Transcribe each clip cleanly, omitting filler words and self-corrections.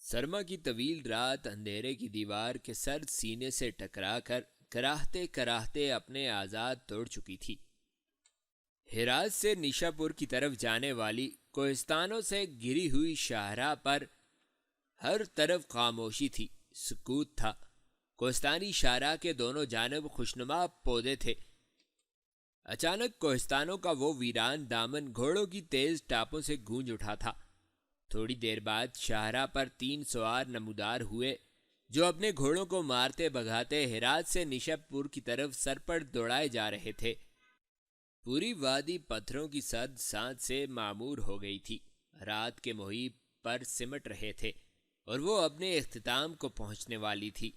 سرما کی طویل رات اندھیرے کی دیوار کے سرد سینے سے ٹکرا کر کراہتے کراہتے اپنے آزاد توڑ چکی تھی۔ ہرات سے نیشا پور کی طرف جانے والی کوہستانوں سے گری ہوئی شاہراہ پر ہر طرف خاموشی تھی، سکوت تھا۔ کوہستانی شاہراہ کے دونوں جانب خوشنما پودے تھے۔ اچانک کوہستانوں کا وہ ویران دامن گھوڑوں کی تیز ٹاپوں سے گونج اٹھا تھا۔ تھوڑی دیر بعد شاہراہ پر 3 سوار نمودار ہوئے جو اپنے گھوڑوں کو مارتے بھگاتے ہرات سے نیشا پور کی طرف سرپٹ دوڑائے جا رہے تھے۔ پوری وادی پتھروں کی سرد سانت سے معمور ہو گئی تھی، رات کے محیط پر سمٹ رہے تھے اور وہ اپنے اختتام کو پہنچنے والی تھی۔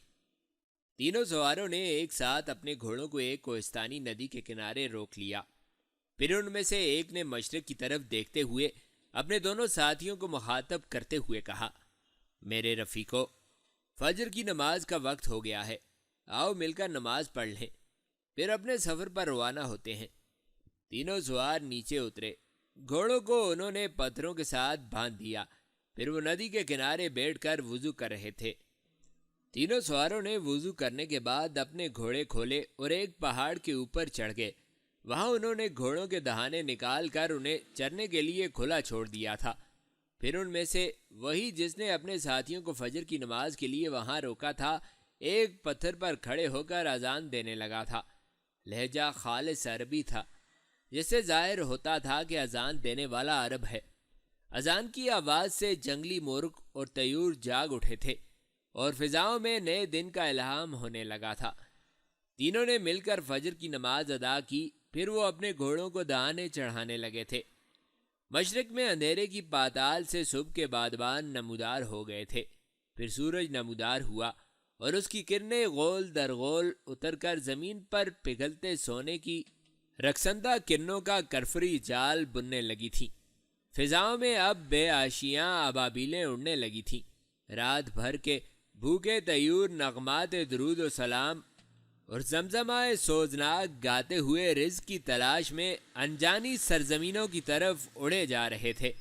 تینوں سواروں نے ایک ساتھ اپنے گھوڑوں کو ایک کوہستانی ندی کے کنارے روک لیا۔ پھر ان میں سے ایک نے مشرق کی طرف دیکھتے ہوئے اپنے دونوں ساتھیوں کو مخاطب کرتے ہوئے کہا، میرے رفیقو، فجر کی نماز کا وقت ہو گیا ہے، آؤ مل کر نماز پڑھ لیں، پھر اپنے سفر پر روانہ ہوتے ہیں۔ تینوں سوار نیچے اترے، گھوڑوں کو انہوں نے پتھروں کے ساتھ باندھ دیا، پھر وہ ندی کے کنارے بیٹھ کر وضو کر رہے تھے۔ تینوں سواروں نے وضو کرنے کے بعد اپنے گھوڑے کھولے اور ایک پہاڑ کے اوپر چڑھ گئے۔ وہاں انہوں نے گھوڑوں کے دہانے نکال کر انہیں چرنے کے لیے کھلا چھوڑ دیا تھا۔ پھر ان میں سے وہی جس نے اپنے ساتھیوں کو فجر کی نماز کے لیے وہاں روکا تھا، ایک پتھر پر کھڑے ہو کر اذان دینے لگا تھا۔ لہجہ خالص عربی تھا، جس سے ظاہر ہوتا تھا کہ اذان دینے والا عرب ہے۔ اذان کی آواز سے جنگلی مرغ اور طیور جاگ اٹھے تھے اور فضاؤں میں نئے دن کا الہام ہونے لگا تھا۔ تینوں نے مل کر فجر کی نماز ادا کی، پھر وہ اپنے گھوڑوں کو دہانے چڑھانے لگے تھے۔ مشرق میں اندھیرے کی پاتال سے صبح کے بادبان نمودار ہو گئے تھے۔ پھر سورج نمودار ہوا اور اس کی کرنیں غول در غول اتر کر زمین پر پگھلتے سونے کی رقصندہ کرنوں کا کرفری جال بننے لگی تھیں۔ فضاؤں میں اب بے آشیاں ابابیلیں اڑنے لگی تھیں۔ رات بھر کے بھوکے طیور نغمات درود و سلام اور زمزمائے سوزناک گاتے ہوئے رزق کی تلاش میں انجانی سرزمینوں کی طرف اڑے جا رہے تھے۔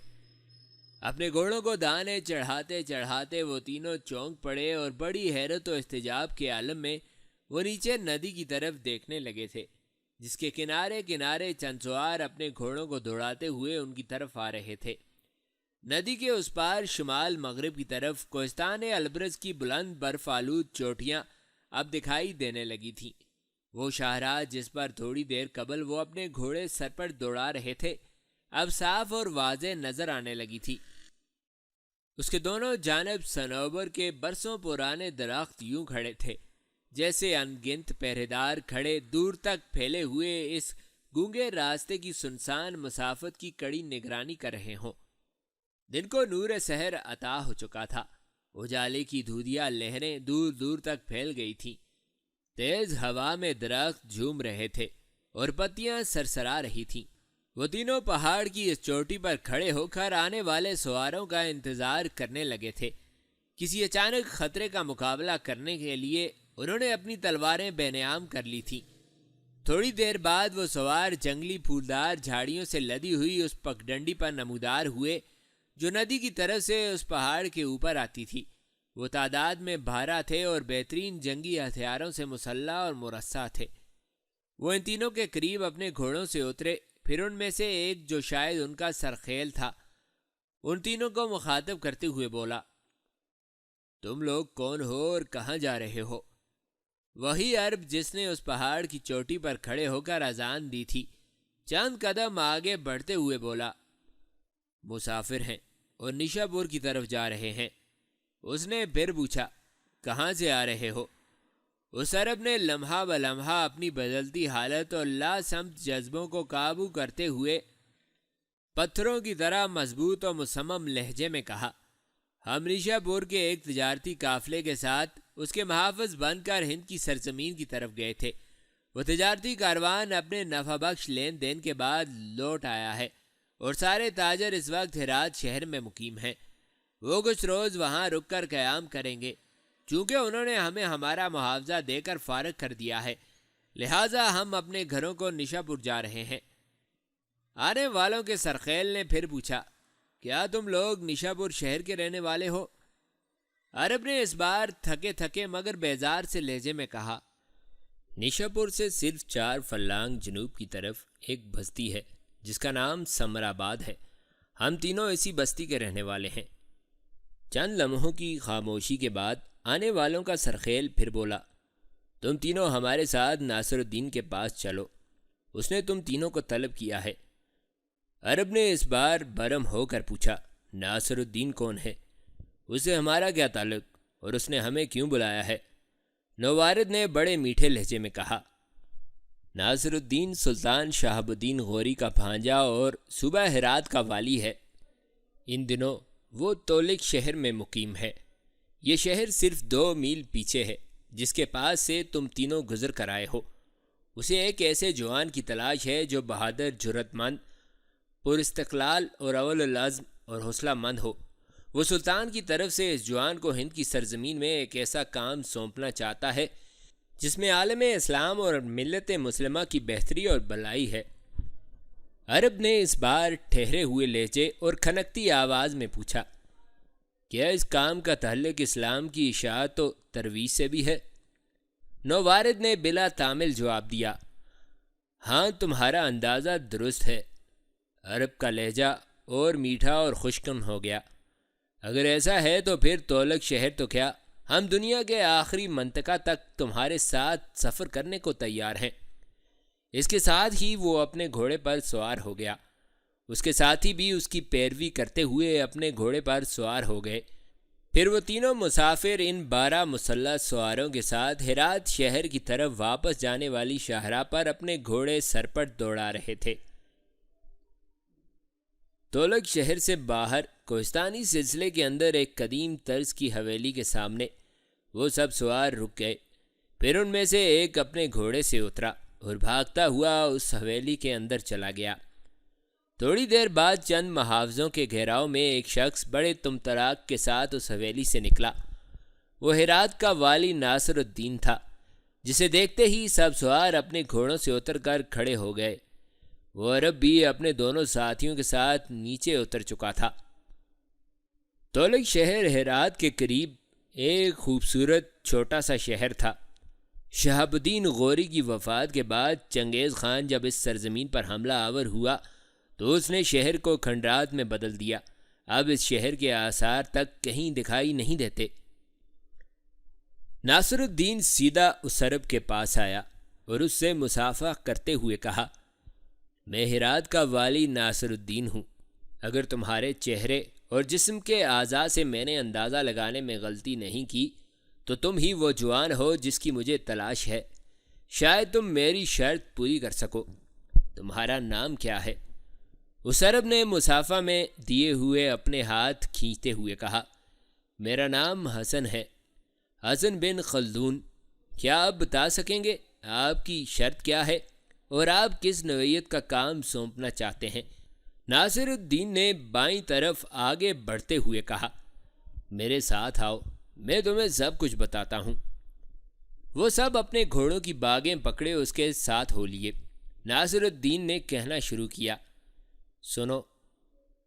اپنے گھوڑوں کو دانے چڑھاتے چڑھاتے وہ تینوں چونک پڑے اور بڑی حیرت و استعجاب کے عالم میں وہ نیچے ندی کی طرف دیکھنے لگے تھے، جس کے کنارے کنارے چند سوار اپنے گھوڑوں کو دوڑاتے ہوئے ان کی طرف آ رہے تھے۔ ندی کے اس پار شمال مغرب کی طرف کوہستان البرز کی بلند برف آلود چوٹیاں اب دکھائی دینے لگی تھیں۔ وہ شاہراہ جس پر تھوڑی دیر قبل وہ اپنے گھوڑے سر پر دوڑا رہے تھے، اب صاف اور واضح نظر آنے لگی تھی۔ اس کے دونوں جانب صنوبر کے برسوں پرانے درخت یوں کھڑے تھے جیسے انگنت پہرےدار کھڑے دور تک پھیلے ہوئے اس گونگے راستے کی سنسان مسافت کی کڑی نگرانی کر رہے ہوں۔ دن کو نور سحر عطا ہو چکا تھا، اجالے کی دھودیا لہریں دور دور تک پھیل گئی تھیں۔ تیز ہوا میں درخت جھوم رہے تھے اور پتیاں سرسرا رہی تھیں۔ وہ تینوں پہاڑ کی اس چوٹی پر کھڑے ہو کر آنے والے سواروں کا انتظار کرنے لگے تھے۔ کسی اچانک خطرے کا مقابلہ کرنے کے لیے انہوں نے اپنی تلواریں بے نیام کر لی تھیں۔ تھوڑی دیر بعد وہ سوار جنگلی پھولدار جھاڑیوں سے لدی ہوئی اس پگڈنڈی پر نمودار ہوئے جو ندی کی طرف سے اس پہاڑ کے اوپر آتی تھی۔ وہ تعداد میں 12 تھے اور بہترین جنگی ہتھیاروں سے مسلح اور مرصع تھے۔ وہ ان تینوں کے قریب اپنے گھوڑوں سے اترے، پھر ان میں سے ایک جو شاید ان کا سرخیل تھا ان تینوں کو مخاطب کرتے ہوئے بولا، تم لوگ کون ہو اور کہاں جا رہے ہو؟ وہی عرب جس نے اس پہاڑ کی چوٹی پر کھڑے ہو کر اذان دی تھی چند قدم آگے بڑھتے ہوئے بولا، مسافر ہیں اور نیشا پور کی طرف جا رہے ہیں۔ اس نے پھر پوچھا، کہاں سے آ رہے ہو؟ اس عرب نے لمحہ بلمحہ اپنی بدلتی حالت اور لاسمت جذبوں کو قابو کرتے ہوئے پتھروں کی طرح مضبوط و مصمم لہجے میں کہا، ہم نیشا پور کے ایک تجارتی قافلے کے ساتھ اس کے محافظ بن کر ہند کی سرزمین کی طرف گئے تھے۔ وہ تجارتی کاروان اپنے نفع بخش لین دین کے بعد لوٹ آیا ہے اور سارے تاجر اس وقت ہرات شہر میں مقیم ہیں۔ وہ کچھ روز وہاں رک کر قیام کریں گے، چونکہ انہوں نے ہمیں ہمارا محافظہ دے کر فارغ کر دیا ہے، لہٰذا ہم اپنے گھروں کو نیشا پور جا رہے ہیں۔ آنے والوں کے سرخیل نے پھر پوچھا، کیا تم لوگ نیشا پور شہر کے رہنے والے ہو؟ عرب نے اس بار تھکے تھکے مگر بیزار سے لہجے میں کہا، نیشاپور سے صرف 4 فلانگ جنوب کی طرف ایک بستی ہے جس کا نام سمر آباد ہے۔ ہم تینوں اسی بستی کے رہنے والے ہیں۔ چند لمحوں کی خاموشی کے بعد آنے والوں کا سرخیل پھر بولا، تم تینوں ہمارے ساتھ ناصر الدین کے پاس چلو، اس نے تم تینوں کو طلب کیا ہے۔ عرب نے اس بار برہم ہو کر پوچھا، ناصر الدین کون ہے؟ اسے ہمارا کیا تعلق اور اس نے ہمیں کیوں بلایا ہے؟ نووارد نے بڑے میٹھے لہجے میں کہا، ناصر الدین سلطان شہاب الدین غوری کا بھانجا اور صوبہ ہرات کا والی ہے۔ ان دنوں وہ تولک شہر میں مقیم ہے۔ یہ شہر صرف 2 میل پیچھے ہے جس کے پاس سے تم تینوں گزر کر آئے ہو۔ اسے ایک ایسے جوان کی تلاش ہے جو بہادر، جرأت مند، پر استقلال اور اول العزم اور حوصلہ مند ہو۔ وہ سلطان کی طرف سے اس جوان کو ہند کی سرزمین میں ایک ایسا کام سونپنا چاہتا ہے جس میں عالم اسلام اور ملت مسلمہ کی بہتری اور بھلائی ہے۔ عرب نے اس بار ٹھہرے ہوئے لہجے اور کھنکتی آواز میں پوچھا، کیا اس کام کا تعلق اسلام کی اشاعت و ترویج سے بھی ہے؟ نووارد نے بلا تامل جواب دیا، ہاں تمہارا اندازہ درست ہے۔ عرب کا لہجہ اور میٹھا اور خشکن ہو گیا۔ اگر ایسا ہے تو پھر تولک شہر تو کیا، ہم دنیا کے آخری منطقہ تک تمہارے ساتھ سفر کرنے کو تیار ہیں۔ اس کے ساتھ ہی وہ اپنے گھوڑے پر سوار ہو گیا۔ اس کے ساتھی بھی اس کی پیروی کرتے ہوئے اپنے گھوڑے پر سوار ہو گئے۔ پھر وہ تینوں مسافر ان 12 مسلح سواروں کے ساتھ ہرات شہر کی طرف واپس جانے والی شاہراہ پر اپنے گھوڑے سرپٹ دوڑا رہے تھے۔ تولک شہر سے باہر کوہستانی سلسلے کے اندر ایک قدیم طرز کی حویلی کے سامنے وہ سب سوار رک گئے۔ پھر ان میں سے ایک اپنے گھوڑے سے اترا اور بھاگتا ہوا اس حویلی کے اندر چلا گیا۔ تھوڑی دیر بعد چند محافظوں کے گھیراؤ میں ایک شخص بڑے تمطراق کے ساتھ اس حویلی سے نکلا۔ وہ ہرات کا والی ناصر الدین تھا، جسے دیکھتے ہی سب سوار اپنے گھوڑوں سے اتر کر کھڑے ہو گئے۔ وہ عرب بھی اپنے دونوں ساتھیوں کے ساتھ نیچے اتر چکا تھا۔ تولک شہر ہرات کے قریب ایک خوبصورت چھوٹا سا شہر تھا۔ شہاب الدین غوری کی وفات کے بعد چنگیز خان جب اس سرزمین پر حملہ آور ہوا تو اس نے شہر کو کھنڈرات میں بدل دیا۔ اب اس شہر کے آثار تک کہیں دکھائی نہیں دیتے۔ ناصر الدین سیدھا اس عرب کے پاس آیا اور اس سے مصافحہ کرتے ہوئے کہا، میں ہرات کا والی ناصر الدین ہوں۔ اگر تمہارے چہرے اور جسم کے اعضاء سے میں نے اندازہ لگانے میں غلطی نہیں کی تو تم ہی وہ جوان ہو جس کی مجھے تلاش ہے۔ شاید تم میری شرط پوری کر سکو۔ تمہارا نام کیا ہے؟ اس عرب نے مصافحہ میں دیے ہوئے اپنے ہاتھ کھینچتے ہوئے کہا، میرا نام حسن ہے، حسن بن خلدون۔ کیا آپ بتا سکیں گے آپ کی شرط کیا ہے اور آپ کس نوعیت کا کام سونپنا چاہتے ہیں؟ ناصر الدین نے بائیں طرف آگے بڑھتے ہوئے کہا، میرے ساتھ آؤ، میں تمہیں سب کچھ بتاتا ہوں۔ وہ سب اپنے گھوڑوں کی باگیں پکڑے اس کے ساتھ ہو لیے۔ ناصر الدین نے کہنا شروع کیا، سنو،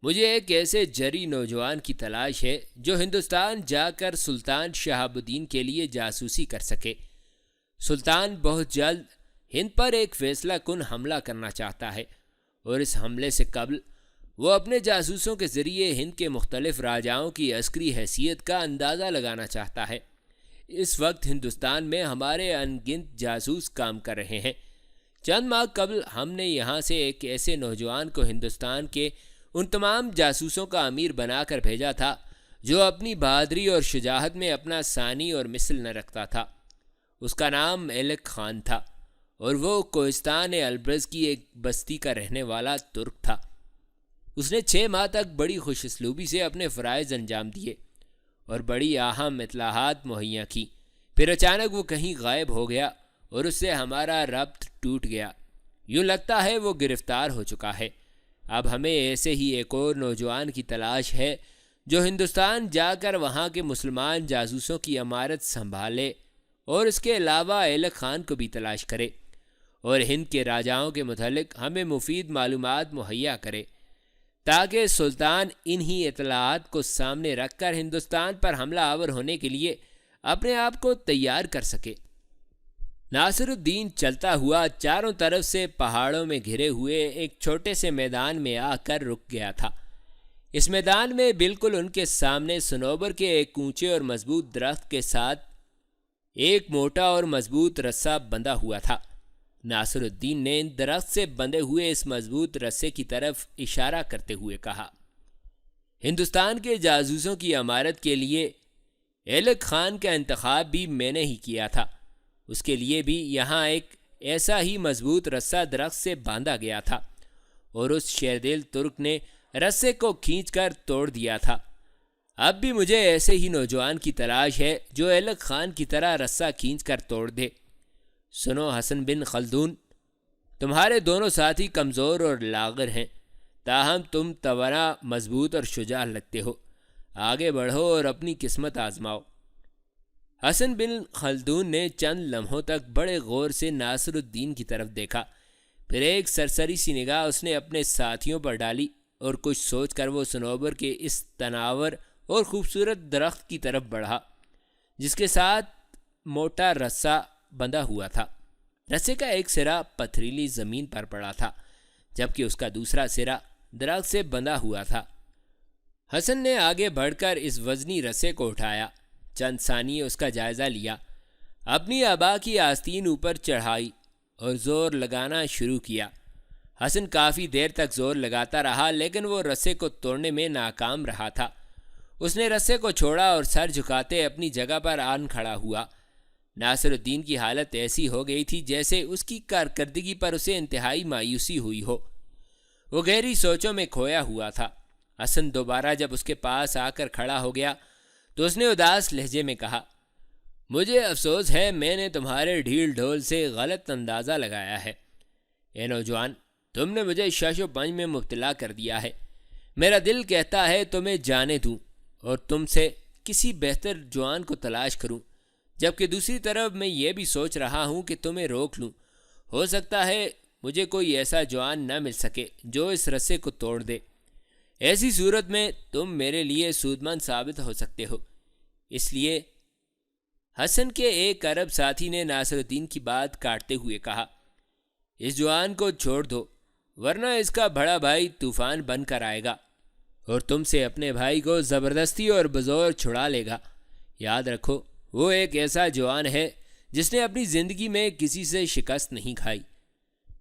مجھے ایک ایسے جری نوجوان کی تلاش ہے جو ہندوستان جا کر سلطان شہاب الدین کے لیے جاسوسی کر سکے۔ سلطان بہت جلد ہند پر ایک فیصلہ کن حملہ کرنا چاہتا ہے اور اس حملے سے قبل وہ اپنے جاسوسوں کے ذریعے ہند کے مختلف راجاؤں کی عسکری حیثیت کا اندازہ لگانا چاہتا ہے۔ اس وقت ہندوستان میں ہمارے ان گنت جاسوس کام کر رہے ہیں۔ چند ماہ قبل ہم نے یہاں سے ایک ایسے نوجوان کو ہندوستان کے ان تمام جاسوسوں کا امیر بنا کر بھیجا تھا جو اپنی بہادری اور شجاعت میں اپنا ثانی اور مثل نہ رکھتا تھا۔ اس کا نام ایلک خان تھا اور وہ کوہستان البرز کی ایک بستی کا رہنے والا ترک تھا۔ اس نے 6 ماہ تک بڑی خوش اسلوبی سے اپنے فرائض انجام دیے اور بڑی اہم اطلاعات مہیا کی۔ پھر اچانک وہ کہیں غائب ہو گیا اور اس سے ہمارا ربط ٹوٹ گیا۔ یوں لگتا ہے وہ گرفتار ہو چکا ہے۔ اب ہمیں ایسے ہی ایک اور نوجوان کی تلاش ہے جو ہندوستان جا کر وہاں کے مسلمان جاسوسوں کی امارت سنبھالے اور اس کے علاوہ ایلک خان کو بھی تلاش کرے اور ہند کے راجاؤں کے متعلق ہمیں مفید معلومات مہیا کرے۔ تاکہ سلطان انہی اطلاعات کو سامنے رکھ کر ہندوستان پر حملہ آور ہونے کے لیے اپنے آپ کو تیار کر سکے۔ ناصر الدین چلتا ہوا چاروں طرف سے پہاڑوں میں گھرے ہوئے ایک چھوٹے سے میدان میں آ کر رک گیا تھا۔ اس میدان میں بالکل ان کے سامنے صنوبر کے ایک اونچے اور مضبوط درخت کے ساتھ ایک موٹا اور مضبوط رسہ بندھا ہوا تھا۔ ناصر الدین نے درخت سے بندھے ہوئے اس مضبوط رسے کی طرف اشارہ کرتے ہوئے کہا، ہندوستان کے جاسوسوں کی امارت کے لیے ایلک خان کا انتخاب بھی میں نے ہی کیا تھا۔ اس کے لیے بھی یہاں ایک ایسا ہی مضبوط رسہ درخت سے باندھا گیا تھا اور اس شیردل ترک نے رسے کو کھینچ کر توڑ دیا تھا۔ اب بھی مجھے ایسے ہی نوجوان کی تلاش ہے جو ایلک خان کی طرح رسہ کھینچ کر توڑ دے۔ سنو حسن بن خلدون، تمہارے دونوں ساتھی کمزور اور لاغر ہیں، تاہم تم توانا، مضبوط اور شجاع لگتے ہو۔ آگے بڑھو اور اپنی قسمت آزماؤ۔ حسن بن خلدون نے چند لمحوں تک بڑے غور سے ناصر الدین کی طرف دیکھا، پھر ایک سرسری سی نگاہ اس نے اپنے ساتھیوں پر ڈالی اور کچھ سوچ کر وہ صنوبر کے اس تناور اور خوبصورت درخت کی طرف بڑھا جس کے ساتھ موٹا رسہ بندھا ہوا تھا۔ رسے کا ایک سرا پتھریلی زمین پر پڑا تھا جبکہ اس کا دوسرا سرا درخت سے بندھا ہوا تھا۔ حسن نے آگے بڑھ کر اس وزنی رسے کو اٹھایا، چند ثانیے اس کا جائزہ لیا، اپنی آبا کی آستین اوپر چڑھائی اور زور لگانا شروع کیا۔ حسن کافی دیر تک زور لگاتا رہا لیکن وہ رسے کو توڑنے میں ناکام رہا تھا۔ اس نے رسے کو چھوڑا اور سر جھکاتے اپنی جگہ پر آن کھڑا ہوا۔ ناصر الدین کی حالت ایسی ہو گئی تھی جیسے اس کی کارکردگی پر اسے انتہائی مایوسی ہوئی ہو۔ وہ گہری سوچوں میں کھویا ہوا تھا۔ حسن دوبارہ جب اس کے پاس آ کر کھڑا ہو گیا تو اس نے اداس لہجے میں کہا، مجھے افسوس ہے میں نے تمہارے ڈھیل ڈھول سے غلط اندازہ لگایا ہے۔ اے نوجوان، تم نے مجھے شش و پنج میں مبتلا کر دیا ہے۔ میرا دل کہتا ہے تمہیں جانے دوں اور تم سے کسی بہتر جوان کو تلاش کروں، جبکہ دوسری طرف میں یہ بھی سوچ رہا ہوں کہ تمہیں روک لوں۔ ہو سکتا ہے مجھے کوئی ایسا جوان نہ مل سکے جو اس رسے کو توڑ دے۔ ایسی صورت میں تم میرے لیے سودمند ثابت ہو سکتے ہو۔ اس لیے حسن کے ایک عرب ساتھی نے ناصر الدین کی بات کاٹتے ہوئے کہا، اس جوان کو چھوڑ دو ورنہ اس کا بڑا بھائی طوفان بن کر آئے گا اور تم سے اپنے بھائی کو زبردستی اور بزور چھڑا لے گا۔ یاد رکھو وہ ایک ایسا جوان ہے جس نے اپنی زندگی میں کسی سے شکست نہیں کھائی۔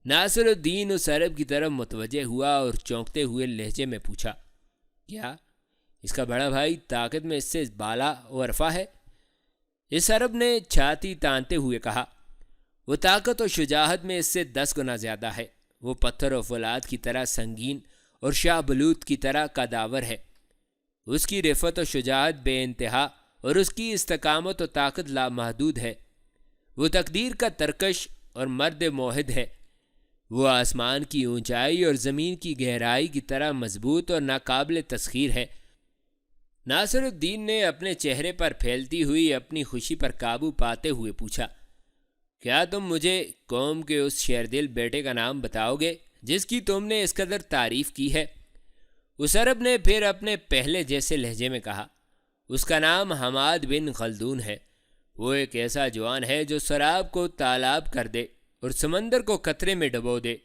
ناصر الدین اس عرب کی طرف متوجہ ہوا اور چونکتے ہوئے لہجے میں پوچھا، کیا اس کا بڑا بھائی طاقت میں اس سے بالا و عرفہ ہے؟ اس عرب نے چھاتی تانتے ہوئے کہا، وہ طاقت و شجاعت میں اس سے 10 گنا زیادہ ہے۔ وہ پتھر و فولاد کی طرح سنگین اور شاہ بلوت کی طرح قداور ہے۔ اس کی رفت و شجاعت بے انتہا اور اس کی استقامت و طاقت لامحدود ہے۔ وہ تقدیر کا ترکش اور مرد موحد ہے۔ وہ آسمان کی اونچائی اور زمین کی گہرائی کی طرح مضبوط اور ناقابل تسخیر ہے۔ ناصر الدین نے اپنے چہرے پر پھیلتی ہوئی اپنی خوشی پر قابو پاتے ہوئے پوچھا، کیا تم مجھے قوم کے اس شیردل بیٹے کا نام بتاؤ گے جس کی تم نے اس قدر تعریف کی ہے؟ اس عرب نے پھر اپنے پہلے جیسے لہجے میں کہا، اس کا نام حماد بن خلدون ہے۔ وہ ایک ایسا جوان ہے جو سراب کو تالاب کر دے اور سمندر کو قطرے میں ڈبو دے۔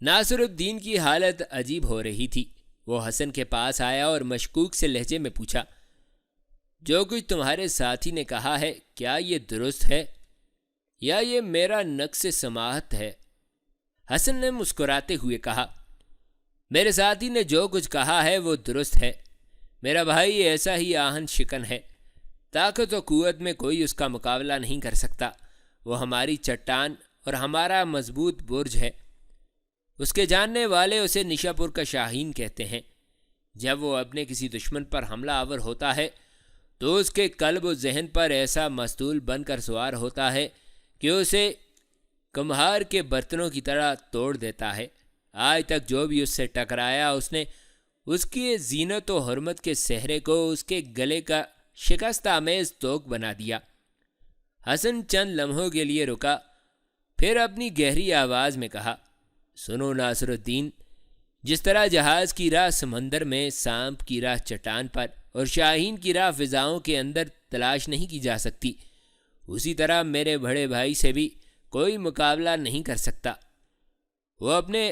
ناصر الدین کی حالت عجیب ہو رہی تھی۔ وہ حسن کے پاس آیا اور مشکوک سے لہجے میں پوچھا، جو کچھ تمہارے ساتھی نے کہا ہے کیا یہ درست ہے یا یہ میرا نقص سماعت ہے؟ حسن نے مسکراتے ہوئے کہا، میرے ساتھی نے جو کچھ کہا ہے وہ درست ہے۔ میرا بھائی ایسا ہی آہن شکن ہے، طاقت و قوت میں کوئی اس کا مقابلہ نہیں کر سکتا۔ وہ ہماری چٹان اور ہمارا مضبوط برج ہے۔ اس کے جاننے والے اسے نشاپور کا شاہین کہتے ہیں۔ جب وہ اپنے کسی دشمن پر حملہ آور ہوتا ہے تو اس کے قلب و ذہن پر ایسا مستول بن کر سوار ہوتا ہے کہ اسے کمہار کے برتنوں کی طرح توڑ دیتا ہے۔ آج تک جو بھی اس سے ٹکرایا اس نے اس کی زینت و حرمت کے سہرے کو اس کے گلے کا شکست آمیز توق بنا دیا۔ حسن چند لمحوں کے لیے رکا، پھر اپنی گہری آواز میں کہا، سنو ناصر الدین، جس طرح جہاز کی راہ سمندر میں، سانپ کی راہ چٹان پر اور شاہین کی راہ فضاؤں کے اندر تلاش نہیں کی جا سکتی، اسی طرح میرے بڑے بھائی سے بھی کوئی مقابلہ نہیں کر سکتا۔ وہ اپنے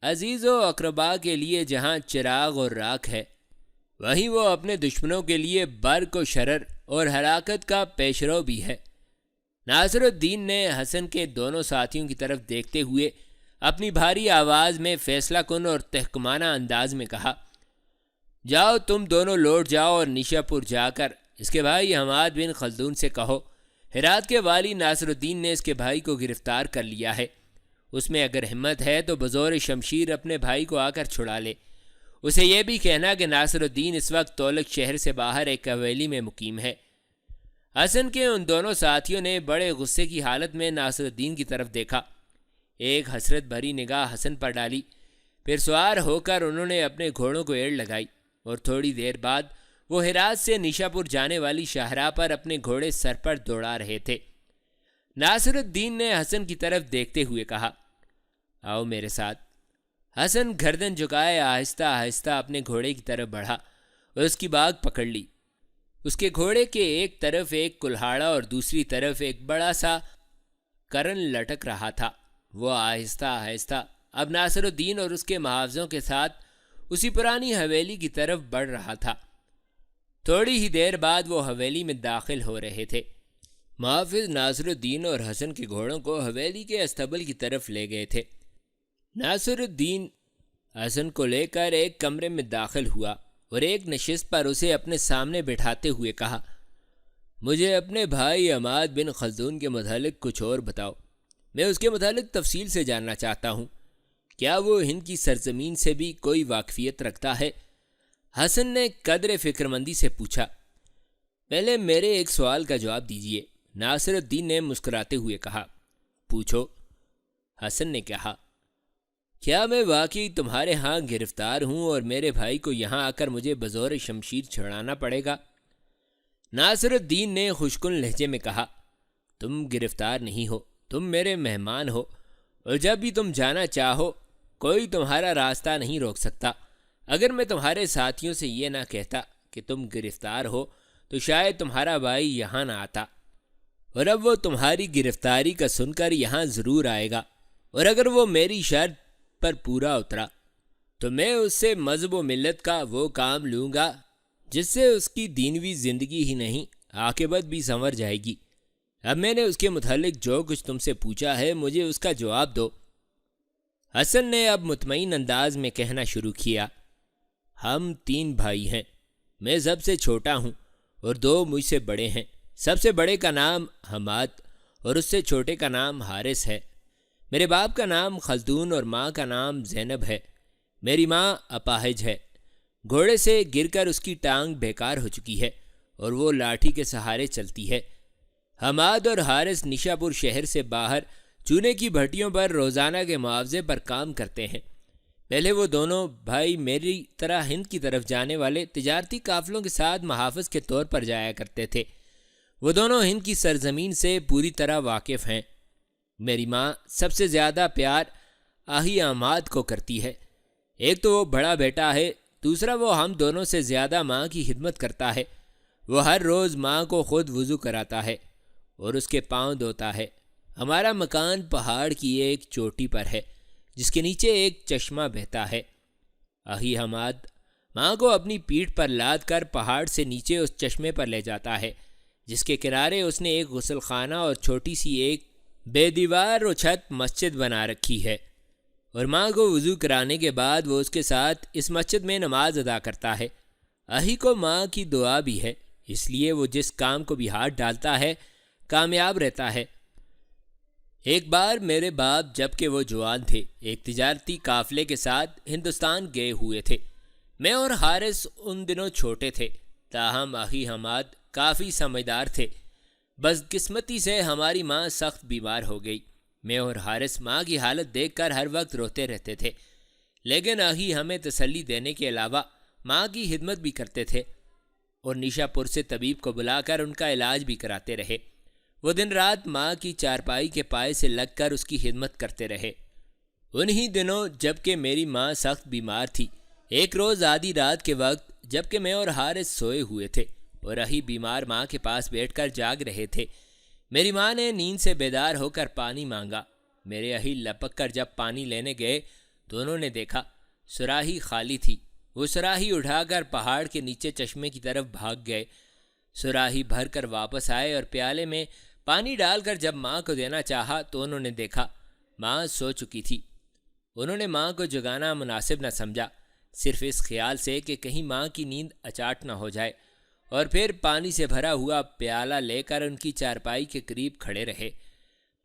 عزیز و اقربا کے لیے جہاں چراغ اور راکھ ہے، وہیں وہ اپنے دشمنوں کے لیے برق و شرر اور ہلاکت کا پیشرو بھی ہے۔ ناصر الدین نے حسن کے دونوں ساتھیوں کی طرف دیکھتے ہوئے اپنی بھاری آواز میں فیصلہ کن اور تحکمانہ انداز میں کہا، جاؤ تم دونوں لوٹ جاؤ اور نیشا پور جا کر اس کے بھائی حماد بن خلدون سے کہو ہرات کے والی ناصر الدین نے اس کے بھائی کو گرفتار کر لیا ہے، اس میں اگر ہمت ہے تو بزور شمشیر اپنے بھائی کو آ کر چھڑا لے۔ اسے یہ بھی کہنا کہ ناصر الدین اس وقت تولک شہر سے باہر ایک حویلی میں مقیم ہے۔ حسن کے ان دونوں ساتھیوں نے بڑے غصے کی حالت میں ناصر الدین کی طرف دیکھا، ایک حسرت بھری نگاہ حسن پر ڈالی، پھر سوار ہو کر انہوں نے اپنے گھوڑوں کو ایڑ لگائی اور تھوڑی دیر بعد وہ ہرات سے نیشا پور جانے والی شاہراہ پر اپنے گھوڑے سر پر دوڑا رہے تھے۔ ناصر الدین نے حسن کی طرف دیکھتے ہوئے کہا، آؤ میرے ساتھ۔ حسن گردن جھکائے آہستہ آہستہ اپنے گھوڑے کی طرف بڑھا اور اس کی باگ پکڑ لی۔ اس کے گھوڑے کے ایک طرف ایک کلہاڑا اور دوسری طرف ایک بڑا سا کرن لٹک رہا تھا۔ وہ آہستہ آہستہ اب ناصر الدین اور اس کے محافظوں کے ساتھ اسی پرانی حویلی کی طرف بڑھ رہا تھا۔ تھوڑی ہی دیر بعد وہ حویلی میں داخل ہو رہے تھے۔ محافظ ناصر الدین اور حسن کے گھوڑوں کو حویلی کے استبل کی طرف لے گئے تھے۔ ناصر الدین حسن کو لے کر ایک کمرے میں داخل ہوا اور ایک نشست پر اسے اپنے سامنے بٹھاتے ہوئے کہا، مجھے اپنے بھائی حماد بن خلدون کے متعلق کچھ اور بتاؤ، میں اس کے متعلق تفصیل سے جاننا چاہتا ہوں۔ کیا وہ ہند کی سرزمین سے بھی کوئی واقفیت رکھتا ہے؟ حسن نے قدر فکر مندی سے پوچھا۔ پہلے میرے ایک سوال کا جواب دیجیے، ناصر الدین نے مسکراتے ہوئے کہا۔ پوچھو۔ حسن نے کہا، کیا میں واقعی تمہارے ہاں گرفتار ہوں اور میرے بھائی کو یہاں آ کر مجھے بزور شمشیر چھڑانا پڑے گا؟ ناصر الدین نے خوشکن لہجے میں کہا، تم گرفتار نہیں ہو، تم میرے مہمان ہو، اور جب بھی تم جانا چاہو کوئی تمہارا راستہ نہیں روک سکتا۔ اگر میں تمہارے ساتھیوں سے یہ نہ کہتا کہ تم گرفتار ہو تو شاید تمہارا بھائی یہاں نہ آتا، اور اب وہ تمہاری گرفتاری کا سن کر یہاں ضرور آئے گا، اور اگر وہ میری شرط پر پورا اترا تو میں اس سے مذہب و ملت کا وہ کام لوں گا جس سے اس کی دینوی زندگی ہی نہیں عاقبت بھی سنور جائے گی۔ اب میں نے اس کے متعلق جو کچھ تم سے پوچھا ہے مجھے اس کا جواب دو۔ حسن نے اب مطمئن انداز میں کہنا شروع کیا، ہم 3 بھائی ہیں، میں سب سے چھوٹا ہوں اور 2 مجھ سے بڑے ہیں۔ سب سے بڑے کا نام حماد اور اس سے چھوٹے کا نام حارث ہے۔ میرے باپ کا نام خلدون اور ماں کا نام زینب ہے۔ میری ماں اپاہج ہے، گھوڑے سے گر کر اس کی ٹانگ بیکار ہو چکی ہے اور وہ لاٹھی کے سہارے چلتی ہے۔ حماد اور حارث نیشا پور شہر سے باہر چونے کی بھٹیوں پر روزانہ کے معاوضے پر کام کرتے ہیں۔ پہلے وہ دونوں بھائی میری طرح ہند کی طرف جانے والے تجارتی قافلوں کے ساتھ محافظ کے طور پر جایا کرتے تھے۔ وہ دونوں ہند کی سرزمین سے پوری طرح واقف ہیں۔ میری ماں سب سے زیادہ پیار آہی حماد کو کرتی ہے۔ ایک تو وہ بڑا بیٹا ہے، دوسرا وہ ہم دونوں سے زیادہ ماں کی خدمت کرتا ہے۔ وہ ہر روز ماں کو خود وضو کراتا ہے اور اس کے پاؤں دھوتا ہے۔ ہمارا مکان پہاڑ کی ایک چوٹی پر ہے جس کے نیچے ایک چشمہ بہتا ہے۔ آہی حماد ماں کو اپنی پیٹھ پر لاد کر پہاڑ سے نیچے اس چشمے پر لے جاتا ہے جس کے کنارے اس نے ایک غسل خانہ اور چھوٹی سی ایک بے دیوار و چھت مسجد بنا رکھی ہے، اور ماں کو وضو کرانے کے بعد وہ اس کے ساتھ اس مسجد میں نماز ادا کرتا ہے۔ آہی کو ماں کی دعا بھی ہے، اس لیے وہ جس کام کو بھی ہاتھ ڈالتا ہے کامیاب رہتا ہے۔ ایک بار میرے باپ جب کہ وہ جوان تھے ایک تجارتی قافلے کے ساتھ ہندوستان گئے ہوئے تھے۔ میں اور حارث ان دنوں چھوٹے تھے، تاہم آہی حماد کافی سمجھدار تھے۔ بدقسمتی سے ہماری ماں سخت بیمار ہو گئی۔ میں اور حارث ماں کی حالت دیکھ کر ہر وقت روتے رہتے تھے، لیکن آہی ہمیں تسلی دینے کے علاوہ ماں کی خدمت بھی کرتے تھے اور نیشا پور سے طبیب کو بلا کر ان کا علاج بھی کراتے رہے۔ وہ دن رات ماں کی چارپائی کے پائے سے لگ کر اس کی خدمت کرتے رہے۔ انہی دنوں جب کہ میری ماں سخت بیمار تھی، ایک روز آدھی رات کے وقت جب کہ میں اور حارث سوئے ہوئے تھے اور رہی بیمار ماں کے پاس بیٹھ کر جاگ رہے تھے، میری ماں نے نیند سے بیدار ہو کر پانی مانگا۔ میرے اہی لپک کر جب پانی لینے گئے تو انہوں نے دیکھا سراہی خالی تھی۔ وہ سراہی اٹھا کر پہاڑ کے نیچے چشمے کی طرف بھاگ گئے۔ سراہی بھر کر واپس آئے اور پیالے میں پانی ڈال کر جب ماں کو دینا چاہا تو انہوں نے دیکھا ماں سو چکی تھی۔ انہوں نے ماں کو جگانا مناسب نہ سمجھا، صرف اس خیال سے کہ کہیں ماں کی نیند اچاٹ نہ ہو جائے، اور پھر پانی سے بھرا ہوا پیالہ لے کر ان کی چارپائی کے قریب کھڑے رہے۔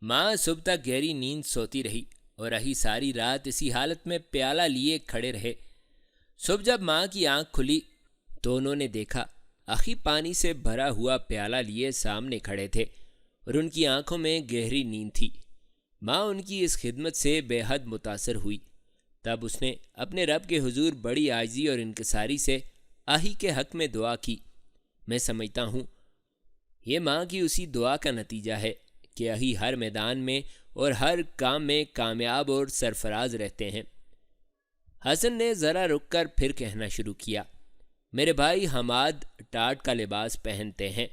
ماں صبح تک گہری نیند سوتی رہی اور رہی ساری رات اسی حالت میں پیالہ لیے کھڑے رہے۔ صبح جب ماں کی آنکھ کھلی تو انہوں نے دیکھا اخی پانی سے بھرا ہوا پیالہ لیے سامنے کھڑے تھے اور ان کی آنکھوں میں گہری نیند تھی۔ ماں ان کی اس خدمت سے بے حد متاثر ہوئی۔ تب اس نے اپنے رب کے حضور بڑی عاجزی اور انکساری سے آہی کے حق میں دعا کی۔ میں سمجھتا ہوں یہ ماں کی اسی دعا کا نتیجہ ہے کہ آہی ہر میدان میں اور ہر کام میں کامیاب اور سرفراز رہتے ہیں۔ حسن نے ذرا رک کر پھر کہنا شروع کیا، میرے بھائی حماد ٹاٹ کا لباس پہنتے ہیں۔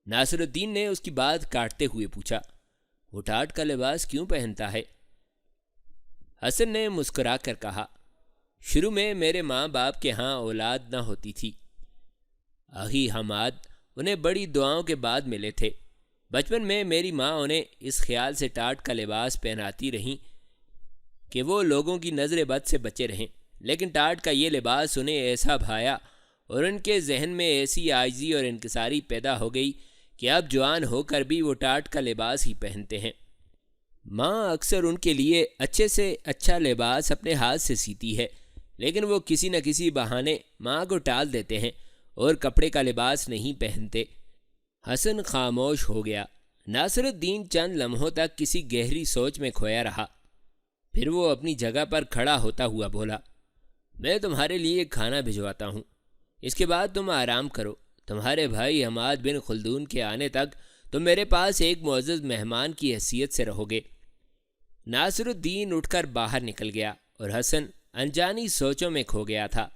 ناصر الدین نے اس کی بات کاٹتے ہوئے پوچھا، وہ ٹاٹ کا لباس کیوں پہنتا ہے؟ حسن نے مسکرا کر کہا، شروع میں میرے ماں باپ کے ہاں اولاد نہ ہوتی تھی۔ آہی حماد انہیں بڑی دعاؤں کے بعد ملے تھے۔ بچپن میں میری ماں انہیں اس خیال سے ٹاٹ کا لباس پہناتی رہیں کہ وہ لوگوں کی نظر بد سے بچے رہیں، لیکن ٹاٹ کا یہ لباس انہیں ایسا بھایا اور ان کے ذہن میں ایسی عاجزی اور انکساری پیدا ہو گئی کہ اب جوان ہو کر بھی وہ ٹاٹ کا لباس ہی پہنتے ہیں۔ ماں اکثر ان کے لیے اچھے سے اچھا لباس اپنے ہاتھ سے سیتی ہے، لیکن وہ کسی نہ کسی بہانے ماں کو ٹال دیتے ہیں اور کپڑے کا لباس نہیں پہنتے۔ حسن خاموش ہو گیا۔ ناصر الدین چند لمحوں تک کسی گہری سوچ میں کھویا رہا، پھر وہ اپنی جگہ پر کھڑا ہوتا ہوا بولا، میں تمہارے لیے کھانا بھجواتا ہوں، اس کے بعد تم آرام کرو۔ تمہارے بھائی حماد بن خلدون کے آنے تک تم میرے پاس ایک معزز مہمان کی حیثیت سے رہو گے۔ ناصر الدین اٹھ کر باہر نکل گیا اور حسن انجانی سوچوں میں کھو گیا تھا۔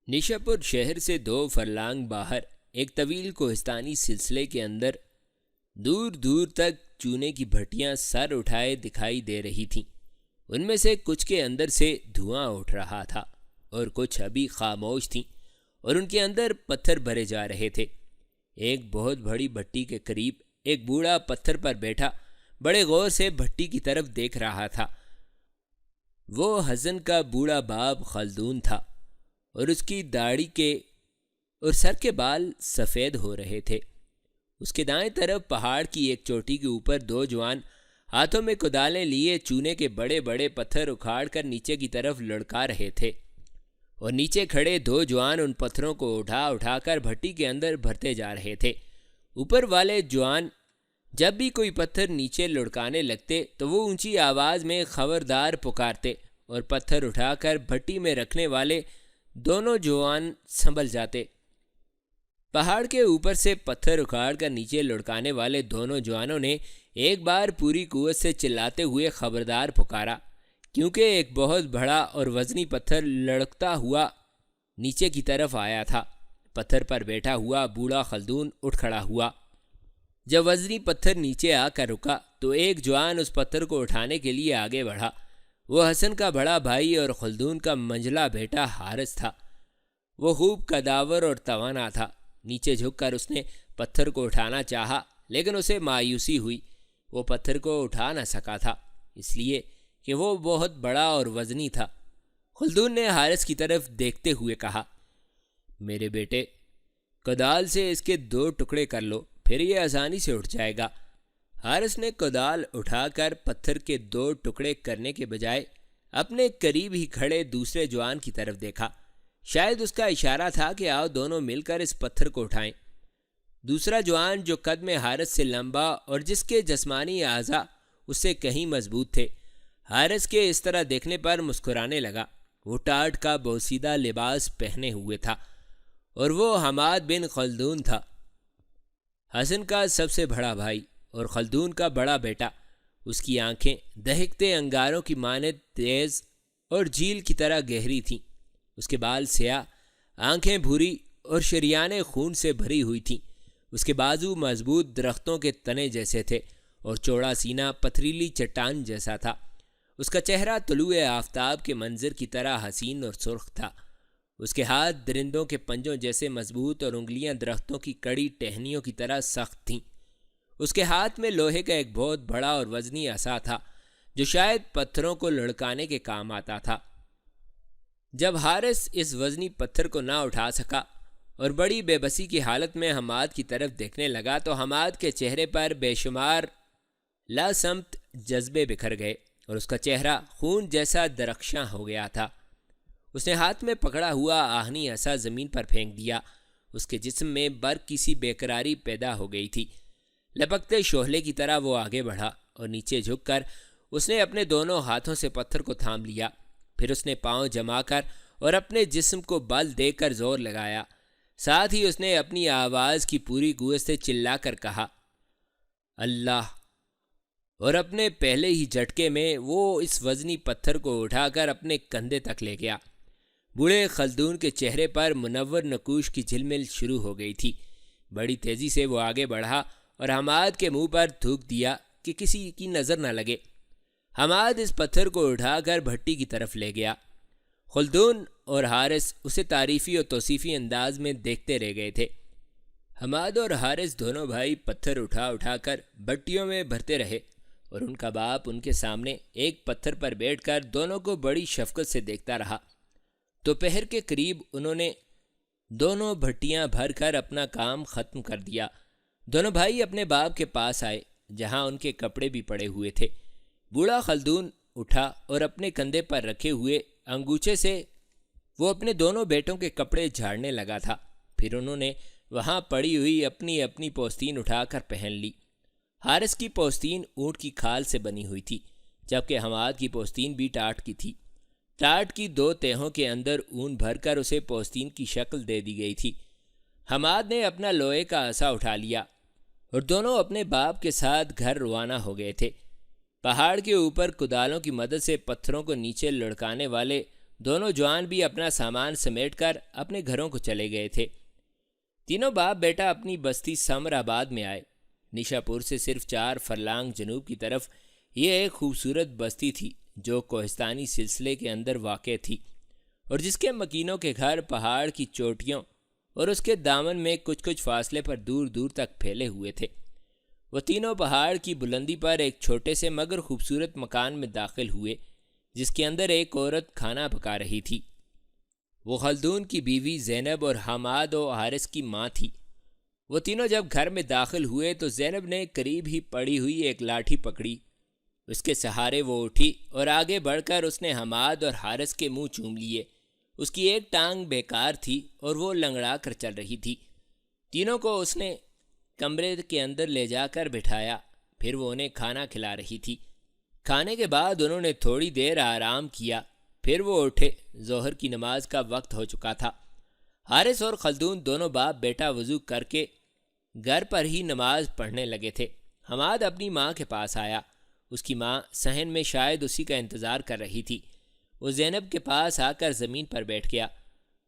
نشاپور شہر سے 2 فرلانگ باہر ایک طویل کوہستانی سلسلے کے اندر دور دور تک چونے کی بھٹیاں سر اٹھائے دکھائی دے رہی تھیں۔ ان میں سے کچھ کے اندر سے دھواں اٹھ رہا تھا اور کچھ ابھی خاموش تھیں اور ان کے اندر پتھر بھرے جا رہے تھے۔ ایک بہت بڑی بھٹی کے قریب ایک بوڑھا پتھر پر بیٹھا بڑے غور سے بھٹی کی طرف دیکھ رہا تھا۔ وہ حسن کا بوڑھا باپ خلدون تھا اور اس کی داڑھی کے اور سر کے بال سفید ہو رہے تھے۔ اس کے دائیں طرف پہاڑ کی ایک چوٹی کے اوپر 2 جوان ہاتھوں میں کدالیں لیے چونے کے بڑے بڑے پتھر اکھاڑ کر نیچے کی طرف لڑکا رہے تھے، اور نیچے کھڑے 2 جوان ان پتھروں کو اٹھا اٹھا کر بھٹی کے اندر بھرتے جا رہے تھے۔ اوپر والے جوان جب بھی کوئی پتھر نیچے لڑکانے لگتے تو وہ اونچی آواز میں خبردار پکارتے اور پتھر اٹھا کر بھٹی میں رکھنے والے دونوں جوان سنبھل جاتے۔ پہاڑ کے اوپر سے پتھر اکھاڑ کر نیچے لڑکانے والے دونوں جوانوں نے ایک بار پوری قوت سے چلاتے ہوئے خبردار پکارا، کیونکہ ایک بہت بڑا اور وزنی پتھر لڑکتا ہوا نیچے کی طرف آیا تھا۔ پتھر پر بیٹھا ہوا بوڑھا خلدون اٹھ کھڑا ہوا۔ جب وزنی پتھر نیچے آ کر رکا تو ایک جوان اس پتھر کو اٹھانے کے لیے آگے بڑھا۔ وہ حسن کا بڑا بھائی اور خلدون کا منجلا بیٹا حارث تھا۔ وہ خوب قداور اور توانا تھا۔ نیچے جھک کر اس نے پتھر کو اٹھانا چاہا، لیکن اسے مایوسی ہوئی۔ وہ پتھر کو اٹھا نہ سکا تھا، اس لیے کہ وہ بہت بڑا اور وزنی تھا۔ خلدون نے حارث کی طرف دیکھتے ہوئے کہا، میرے بیٹے، کدال سے اس کے 2 ٹکڑے کر لو، پھر یہ آسانی سے اٹھ جائے گا۔ حارث نے کدال اٹھا کر پتھر کے 2 ٹکڑے کرنے کے بجائے اپنے قریب ہی کھڑے دوسرے جوان کی طرف دیکھا۔ شاید اس کا اشارہ تھا کہ آؤ دونوں مل کر اس پتھر کو اٹھائیں۔ دوسرا جوان جو قد میں حارث سے لمبا اور جس کے جسمانی اعضاء اس سے کہیں مضبوط تھے، حارث کے اس طرح دیکھنے پر مسکرانے لگا۔ وہ ٹاٹ کا بوسیدہ لباس پہنے ہوئے تھا اور وہ حماد بن خلدون تھا، حسن کا سب سے بڑا بھائی اور خلدون کا بڑا بیٹا۔ اس کی آنکھیں دہکتے انگاروں کی مانند تیز اور جھیل کی طرح گہری تھیں۔ اس کے بال سیاہ، آنکھیں بھوری اور شریانیں خون سے بھری ہوئی تھیں۔ اس کے بازو مضبوط درختوں کے تنے جیسے تھے اور چوڑا سینہ پتھریلی چٹان جیسا تھا۔ اس کا چہرہ طلوع آفتاب کے منظر کی طرح حسین اور سرخ تھا۔ اس کے ہاتھ درندوں کے پنجوں جیسے مضبوط اور انگلیاں درختوں کی کڑی ٹہنیوں کی طرح سخت تھیں۔ اس کے ہاتھ میں لوہے کا ایک بہت بڑا اور وزنی عصا تھا جو شاید پتھروں کو لڑکانے کے کام آتا تھا۔ جب حارث اس وزنی پتھر کو نہ اٹھا سکا اور بڑی بے بسی کی حالت میں حماد کی طرف دیکھنے لگا تو حماد کے چہرے پر بے شمار لاسمت جذبے بکھر گئے اور اس کا چہرہ خون جیسا درخشاں ہو گیا تھا۔ اس نے ہاتھ میں پکڑا ہوا آہنی عصا زمین پر پھینک دیا۔ اس کے جسم میں برق کی سی بے قراری پیدا ہو گئی تھی۔ لپکتے شعلے کی طرح وہ آگے بڑھا اور نیچے جھک کر اس نے اپنے دونوں ہاتھوں سے پتھر کو تھام لیا۔ پھر اس نے پاؤں جما کر اور اپنے جسم کو بل دے کر زور لگایا۔ ساتھ ہی اس نے اپنی آواز کی پوری قوت سے چلا کر کہا اللہ، اور اپنے پہلے ہی جھٹکے میں وہ اس وزنی پتھر کو اٹھا کر اپنے کندھے تک لے گیا۔ بوڑھے خلدون کے چہرے پر منور نقوش کی جھلمل شروع ہو گئی تھی۔ بڑی تیزی سے وہ آگے بڑھا اور حماد کے منہ پر تھوک دیا کہ کسی کی نظر نہ لگے۔ حماد اس پتھر کو اٹھا کر بھٹی کی طرف لے گیا۔ خلدون اور حارث اسے تعریفی اور توصیفی انداز میں دیکھتے رہ گئے تھے۔ حماد اور حارث دونوں بھائی پتھر اٹھا اٹھا کر بھٹیوں میں بھرتے رہے اور ان کا باپ ان کے سامنے ایک پتھر پر بیٹھ کر دونوں کو بڑی شفقت سے دیکھتا رہا۔ دوپہر کے قریب انہوں نے دونوں بھٹیاں بھر کر اپنا کام ختم کر دیا۔ دونوں بھائی اپنے باپ کے پاس آئے جہاں ان کے کپڑے بھی پڑے ہوئے تھے۔ بوڑھا خلدون اٹھا اور اپنے کندھے پر رکھے ہوئے انگوچھے سے وہ اپنے دونوں بیٹوں کے کپڑے جھاڑنے لگا تھا۔ پھر انہوں نے وہاں پڑی ہوئی اپنی اپنی پوستین اٹھا کر پہن لی۔ حارث کی پوستین اونٹ کی کھال سے بنی ہوئی تھی جبکہ حماد کی پوستین بھی ٹاٹ کی تھی۔ ٹاٹ کی 2 تہوں کے اندر اون بھر کر اسے پوستین کی شکل دے دی گئی تھی۔ حماد نے اپنا لوہے کا عصا اٹھا لیا اور دونوں اپنے باپ کے ساتھ گھر روانہ ہو گئے تھے۔ پہاڑ کے اوپر کدالوں کی مدد سے پتھروں کو نیچے لڑکانے والے دونوں جوان بھی اپنا سامان سمیٹ کر اپنے گھروں کو چلے گئے تھے۔ تینوں باپ بیٹا اپنی بستی سمر آباد میں آئے۔ نیشا پور سے صرف 4 فرلانگ جنوب کی طرف یہ ایک خوبصورت بستی تھی جو کوہستانی سلسلے کے اندر واقع تھی اور جس کے مکینوں کے گھر پہاڑ کی چوٹیوں اور اس کے دامن میں کچھ فاصلے پر دور دور تک پھیلے ہوئے تھے۔ وہ تینوں پہاڑ کی بلندی پر ایک چھوٹے سے مگر خوبصورت مکان میں داخل ہوئے جس کے اندر ایک عورت کھانا پکا رہی تھی۔ وہ خلدون کی بیوی زینب اور حماد و حارث کی ماں تھی۔ وہ تینوں جب گھر میں داخل ہوئے تو زینب نے قریب ہی پڑی ہوئی ایک لاٹھی پکڑی۔ اس کے سہارے وہ اٹھی اور آگے بڑھ کر اس نے حماد اور حارث کے منہ چوم لیے۔ اس کی ایک ٹانگ بیکار تھی اور وہ لنگڑا کر چل رہی تھی۔ تینوں کو اس نے کمرے کے اندر لے جا کر بٹھایا، پھر وہ انہیں کھانا کھلا رہی تھی۔ کھانے کے بعد انہوں نے تھوڑی دیر آرام کیا، پھر وہ اٹھے۔ ظہر کی نماز کا وقت ہو چکا تھا۔ حارث اور خلدون دونوں باپ بیٹا وضو کر کے گھر پر ہی نماز پڑھنے لگے تھے۔ حماد اپنی ماں کے پاس آیا۔ اس کی ماں صحن میں شاید اسی کا انتظار کر رہی تھی۔ وہ زینب کے پاس آ کر زمین پر بیٹھ گیا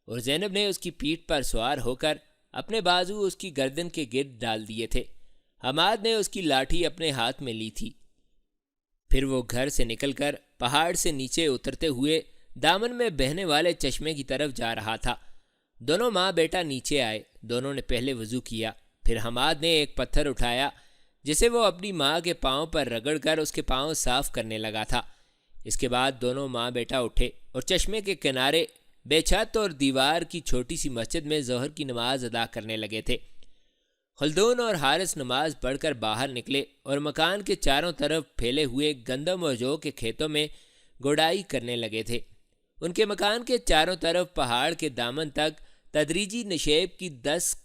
اور زینب نے اس کی پیٹھ پر سوار ہو کر اپنے بازو اس کی گردن کے گرد ڈال دیے تھے۔ حماد نے اس کی لاٹھی اپنے ہاتھ میں لی تھی۔ پھر وہ گھر سے نکل کر پہاڑ سے نیچے اترتے ہوئے دامن میں بہنے والے چشمے کی طرف جا رہا تھا۔ دونوں ماں بیٹا نیچے آئے۔ دونوں نے پہلے وضو کیا، پھر حماد نے ایک پتھر اٹھایا جسے وہ اپنی ماں کے پاؤں پر رگڑ کر اس کے پاؤں صاف کرنے لگا تھا۔ اس کے بعد دونوں ماں بیٹا اٹھے اور چشمے کے کنارے بے چھت اور دیوار کی چھوٹی سی مسجد میں ظہر کی نماز ادا کرنے لگے تھے۔ خلدون اور حارث نماز پڑھ کر باہر نکلے اور مکان کے چاروں طرف پھیلے ہوئے گندم اور جو کے کھیتوں میں گوڈائی کرنے لگے تھے۔ ان کے مکان کے چاروں طرف پہاڑ کے دامن تک تدریجی نشیب کی 10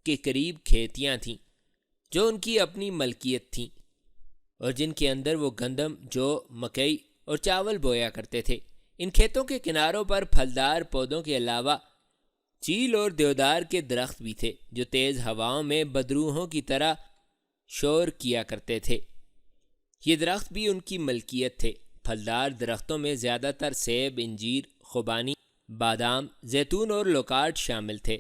کے قریب کھیتیاں تھیں جو ان کی اپنی ملکیت تھیں اور جن کے اندر وہ گندم، جو، مکئی اور چاول بویا کرتے تھے۔ ان کھیتوں کے کناروں پر پھلدار پودوں کے علاوہ چیل اور دیودار کے درخت بھی تھے جو تیز ہواؤں میں بدروحوں کی طرح شور کیا کرتے تھے۔ یہ درخت بھی ان کی ملکیت تھے۔ پھلدار درختوں میں زیادہ تر سیب، انجیر، خوبانی، بادام، زیتون اور لوکارٹ شامل تھے۔